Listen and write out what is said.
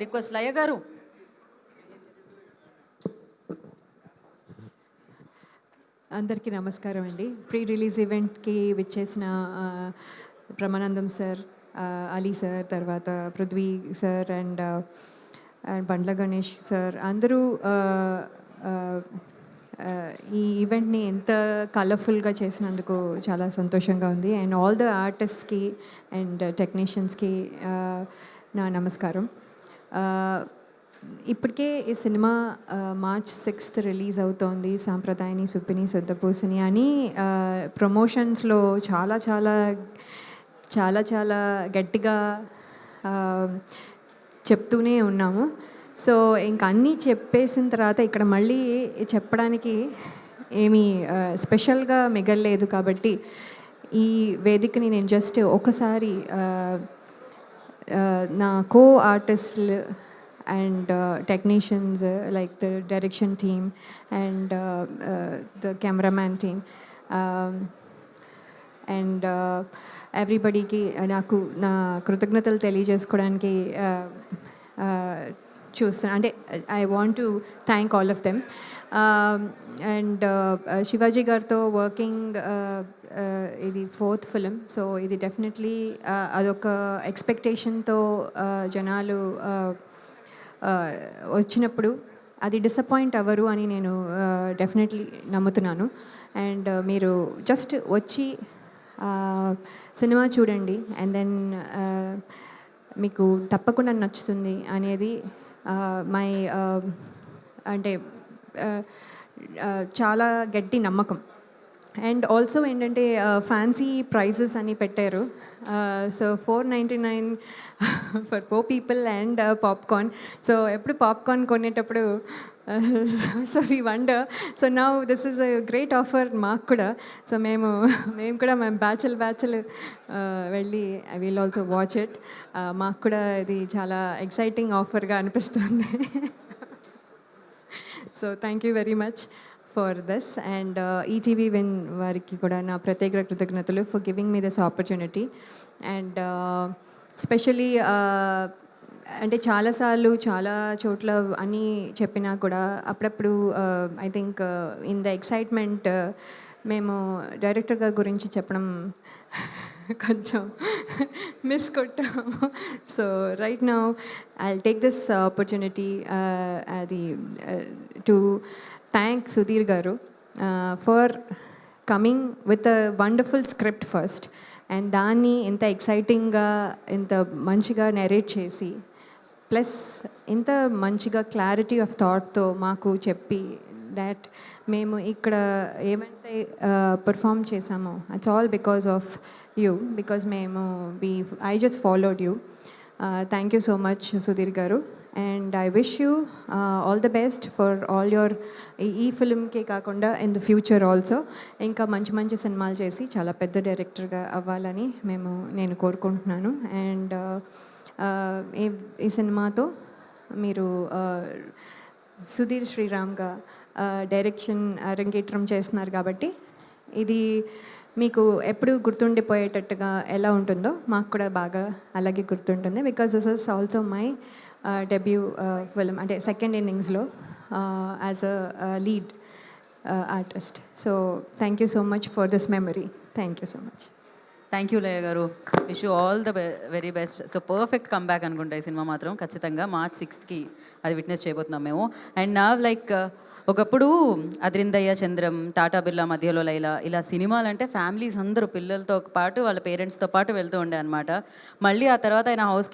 Request లయ గారు. అందరికీ నమస్కారం అండి. ప్రీ రిలీజ్ ఈవెంట్కి విచ్చేసిన బ్రహ్మానందం సార్, అలీ సార్, తర్వాత Prithvi sir and Bandla Ganesh sir అందరూ ఈ ఈవెంట్ని ఎంత కలర్ఫుల్గా చేసినందుకు చాలా సంతోషంగా ఉంది. అండ్ ఆల్ ద ఆర్టిస్ట్కి అండ్ టెక్నీషియన్స్కి నా నమస్కారం. ఇప్పటికే ఈ సినిమా మార్చ్ 6th రిలీజ్ అవుతోంది. సాంప్రదాయని సుప్పిని సొద్దపూసని అని ప్రమోషన్స్లో చాలా చాలా చాలా చాలా గట్టిగా చెప్తూనే ఉన్నాము. సో ఇంక అన్నీ చెప్పేసిన తర్వాత ఇక్కడ మళ్ళీ చెప్పడానికి ఏమీ స్పెషల్గా మిగల్లేదు. కాబట్టి ఈ వేదికని నేను జస్ట్ ఒకసారి నా కో ఆర్టిస్టులు and technicians like the direction team and the cameraman team and everybody ki naku na krutajnatalu తెలియజేసుకోవడానికి చూస్తాను. అంటే I want to thank all of them and Shivaji గారితో వర్కింగ్ ఇది 4th ఫిలిం. సో ఇది డెఫినెట్లీ అదొక ఎక్స్పెక్టేషన్తో జనాలు వచ్చినప్పుడు అది డిసప్పాయింట్ అవ్వరు అని నేను డెఫినెట్లీ నమ్ముతున్నాను. అండ్ మీరు జస్ట్ వచ్చి సినిమా చూడండి అండ్ దెన్ మీకు తప్పకుండా నచ్చుతుంది అనేది మై అంటే చాలా గట్టి నమ్మకం. అండ్ ఆల్సో ఏంటంటే ఫ్యాన్సీ ప్రైజెస్ అని పెట్టారు. So 499 for 4 people and popcorn. So ఎప్పుడు పాప్కార్న్ కొనేటప్పుడు so we wonder. So now this is a great offer మాకు కూడా. సో మేము కూడా బ్యాచుల్ వెళ్ళి I will also watch it. మాకు కూడా ఇది చాలా ఎక్సైటింగ్ ఆఫర్గా అనిపిస్తుంది. So thank you very much for this. And ETV win వారికి కూడా నా ప్రత్యేక కృతజ్ఞతలు for giving me this opportunity. And specially అంటే చాలాసార్లు చాలా చోట్ల అని చెప్పినా కూడా అప్పుడప్పుడు I think in the excitement మేము డైరెక్టర్ గారి గురించి చెప్పడం కొంచెం మిస్ కొట్టాము. So right now I take this opportunity అది టు థ్యాంక్ సుధీర్ గారు for coming with a wonderful script first and దాన్ని ఇంత ఎక్సైటింగ్గా ఇంత మంచిగా నెరేట్ చేసి ప్లస్ ఇంత మంచిగా క్లారిటీ ఆఫ్ థాట్తో మాకు చెప్పి దాట్ మేము ఇక్కడ ఏమైతే పర్ఫామ్ చేసామో it's all because of you, because మేము I just followed you. Thank you so much Sudheer గారు. And I wish you all the best for all your ఈ ఫిల్మ్కే కాకుండా ఇన్ ద ఫ్యూచర్ ఆల్సో ఇంకా మంచి మంచి సినిమాలు చేసి చాలా పెద్ద డైరెక్టర్గా అవ్వాలని నేను కోరుకుంటున్నాను. అండ్ ఈ సినిమాతో మీరు సుధీర్ శ్రీరామ్గా డైరెక్షన్ అరంగేట్రం చేస్తున్నారు కాబట్టి ఇది మీకు ఎప్పుడు గుర్తుండిపోయేటట్టుగా ఎలా ఉంటుందో మాకు కూడా బాగా అలాగే గుర్తుంటుంది. Because this is also my debut film, అంటే సెకండ్ ఇన్నింగ్స్లో as a lead artist. So thank you so much for this memory. Thank you so much. Thank you Laya గారు. Wish you all the very best. So perfect comeback అనుకుంటా ఈ cinema మాత్రం ఖచ్చితంగా March 6th అది witness చేయబోతున్నాం మేము. And నా like ఒకప్పుడు అద్రిందయ్య చంద్రం, టాటా బిర్లా మధ్యలో లైలా ఇలా సినిమాలు అంటే ఫ్యామిలీస్ అందరూ పిల్లలతో పాటు వాళ్ళ పేరెంట్స్తో పాటు వెళ్తూ ఉండే అనమాట. మళ్ళీ ఆ తర్వాత ఆయన హౌస్